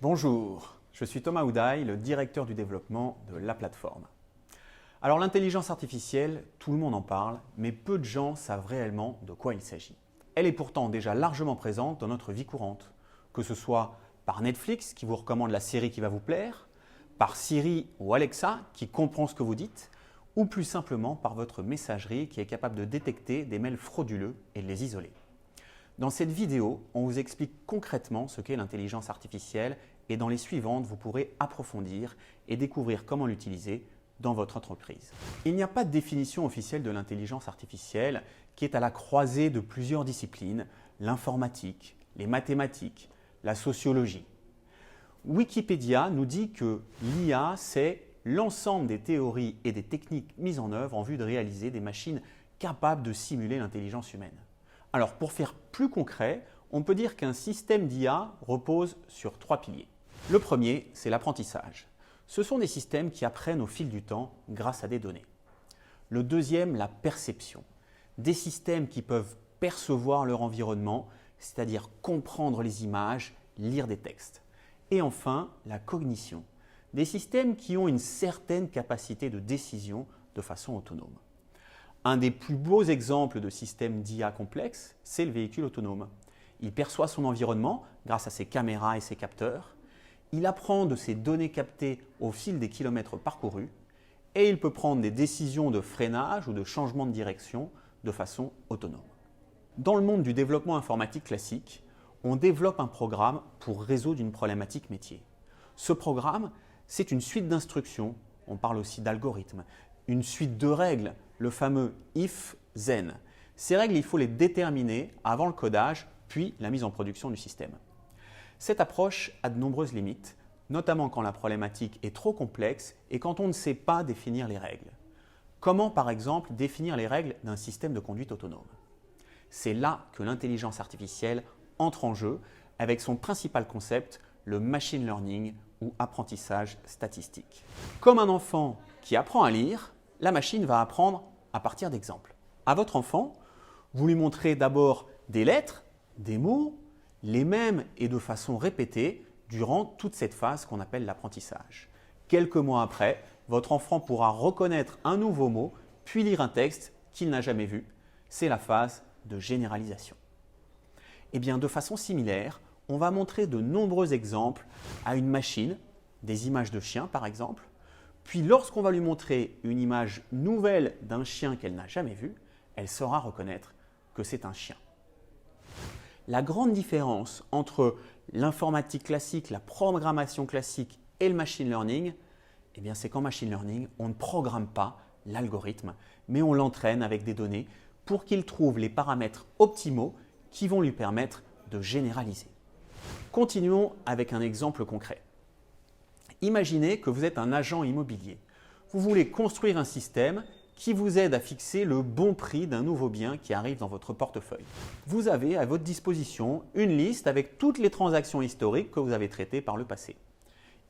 Bonjour, je suis Thomas Houdaille, le directeur du développement de la plateforme. Alors l'intelligence artificielle, tout le monde en parle, mais peu de gens savent réellement de quoi il s'agit. Elle est pourtant déjà largement présente dans notre vie courante, que ce soit par Netflix qui vous recommande la série qui va vous plaire, par Siri ou Alexa qui comprend ce que vous dites, ou plus simplement par votre messagerie qui est capable de détecter des mails frauduleux et de les isoler. Dans cette vidéo, on vous explique concrètement ce qu'est l'intelligence artificielle et dans les suivantes, vous pourrez approfondir et découvrir comment l'utiliser dans votre entreprise. Il n'y a pas de définition officielle de l'intelligence artificielle qui est à la croisée de plusieurs disciplines, l'informatique, les mathématiques, la sociologie. Wikipédia nous dit que l'IA, c'est l'ensemble des théories et des techniques mises en œuvre en vue de réaliser des machines capables de simuler l'intelligence humaine. Alors, pour faire plus concret, on peut dire qu'un système d'IA repose sur 3 piliers. Le premier, c'est l'apprentissage. Ce sont des systèmes qui apprennent au fil du temps grâce à des données. Le deuxième, la perception. Des systèmes qui peuvent percevoir leur environnement, c'est-à-dire comprendre les images, lire des textes. Et enfin, la cognition. Des systèmes qui ont une certaine capacité de décision de façon autonome. Un des plus beaux exemples de système d'IA complexe, c'est le véhicule autonome. Il perçoit son environnement grâce à ses caméras et ses capteurs. Il apprend de ces données captées au fil des kilomètres parcourus et il peut prendre des décisions de freinage ou de changement de direction de façon autonome. Dans le monde du développement informatique classique, on développe un programme pour résoudre une problématique métier. Ce programme, c'est une suite d'instructions, on parle aussi d'algorithmes, une suite de règles, le fameux if, then. Ces règles, il faut les déterminer avant le codage, puis la mise en production du système. Cette approche a de nombreuses limites, notamment quand la problématique est trop complexe et quand on ne sait pas définir les règles. Comment, par exemple, définir les règles d'un système de conduite autonome? C'est là que l'intelligence artificielle entre en jeu avec son principal concept, le machine learning ou apprentissage statistique. Comme un enfant qui apprend à lire, la machine va apprendre à partir d'exemples. À votre enfant, vous lui montrez d'abord des lettres, des mots, les mêmes et de façon répétée durant toute cette phase qu'on appelle l'apprentissage. Quelques mois après, votre enfant pourra reconnaître un nouveau mot, puis lire un texte qu'il n'a jamais vu. C'est la phase de généralisation. Et bien, de façon similaire, on va montrer de nombreux exemples à une machine, des images de chiens par exemple. Puis lorsqu'on va lui montrer une image nouvelle d'un chien qu'elle n'a jamais vu, elle saura reconnaître que c'est un chien. La grande différence entre l'informatique classique, la programmation classique et le machine learning, eh bien, c'est qu'en machine learning, on ne programme pas l'algorithme, mais on l'entraîne avec des données pour qu'il trouve les paramètres optimaux qui vont lui permettre de généraliser. Continuons avec un exemple concret. Imaginez que vous êtes un agent immobilier. Vous voulez construire un système qui vous aide à fixer le bon prix d'un nouveau bien qui arrive dans votre portefeuille. Vous avez à votre disposition une liste avec toutes les transactions historiques que vous avez traitées par le passé.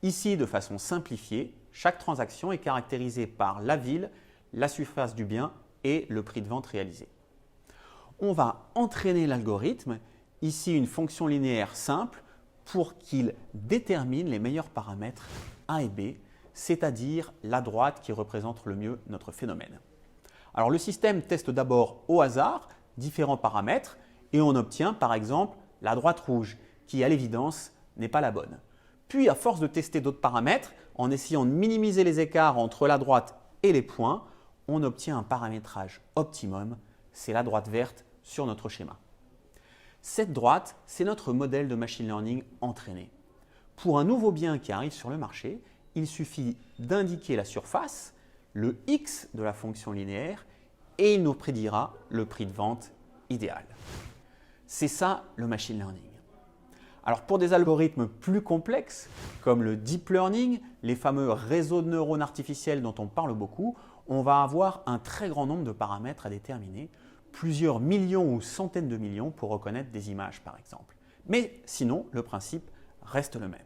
Ici, de façon simplifiée, chaque transaction est caractérisée par la ville, la surface du bien et le prix de vente réalisé. On va entraîner l'algorithme, ici une fonction linéaire simple, pour qu'il détermine les meilleurs paramètres A et B, c'est-à-dire la droite qui représente le mieux notre phénomène. Alors le système teste d'abord au hasard différents paramètres et on obtient par exemple la droite rouge qui à l'évidence n'est pas la bonne. Puis à force de tester d'autres paramètres, en essayant de minimiser les écarts entre la droite et les points, on obtient un paramétrage optimum, c'est la droite verte sur notre schéma. Cette droite, c'est notre modèle de machine learning entraîné. Pour un nouveau bien qui arrive sur le marché, il suffit d'indiquer la surface, le x de la fonction linéaire et il nous prédira le prix de vente idéal. C'est ça le machine learning. Alors pour des algorithmes plus complexes comme le deep learning, les fameux réseaux de neurones artificiels dont on parle beaucoup, on va avoir un très grand nombre de paramètres à déterminer, plusieurs millions ou centaines de millions pour reconnaître des images par exemple. Mais sinon, le principe reste le même.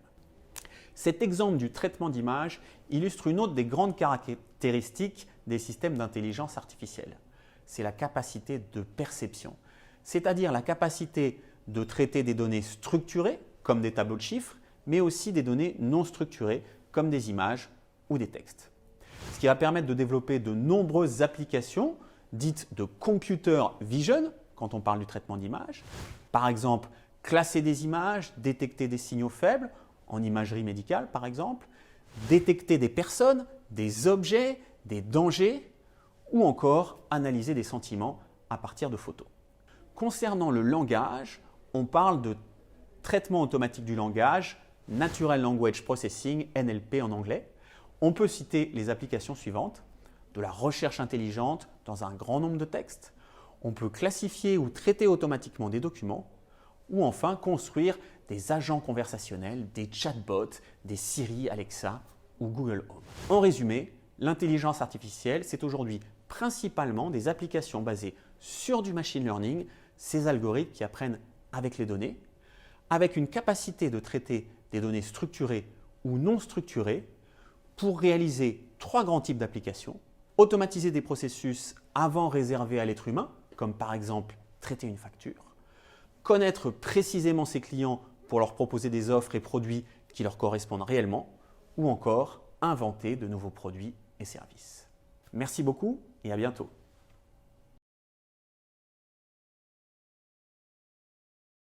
Cet exemple du traitement d'images illustre une autre des grandes caractéristiques des systèmes d'intelligence artificielle. C'est la capacité de perception, c'est-à-dire la capacité de traiter des données structurées, comme des tableaux de chiffres, mais aussi des données non structurées comme des images ou des textes. Ce qui va permettre de développer de nombreuses applications dites de computer vision quand on parle du traitement d'images. Par exemple, classer des images, détecter des signaux faibles, en imagerie médicale par exemple, détecter des personnes, des objets, des dangers, ou encore analyser des sentiments à partir de photos. Concernant le langage, on parle de traitement automatique du langage, Natural Language Processing, NLP en anglais. On peut citer les applications suivantes: de la recherche intelligente dans un grand nombre de textes, on peut classifier ou traiter automatiquement des documents, ou enfin construire des agents conversationnels, des chatbots, des Siri, Alexa ou Google Home. En résumé, l'intelligence artificielle, c'est aujourd'hui principalement des applications basées sur du machine learning, ces algorithmes qui apprennent avec les données, avec une capacité de traiter des données structurées ou non structurées pour réaliser 3 grands types d'applications: automatiser des processus avant réservés à l'être humain, comme par exemple traiter une facture, connaître précisément ses clients pour leur proposer des offres et produits qui leur correspondent réellement, ou encore inventer de nouveaux produits et services. Merci beaucoup et à bientôt.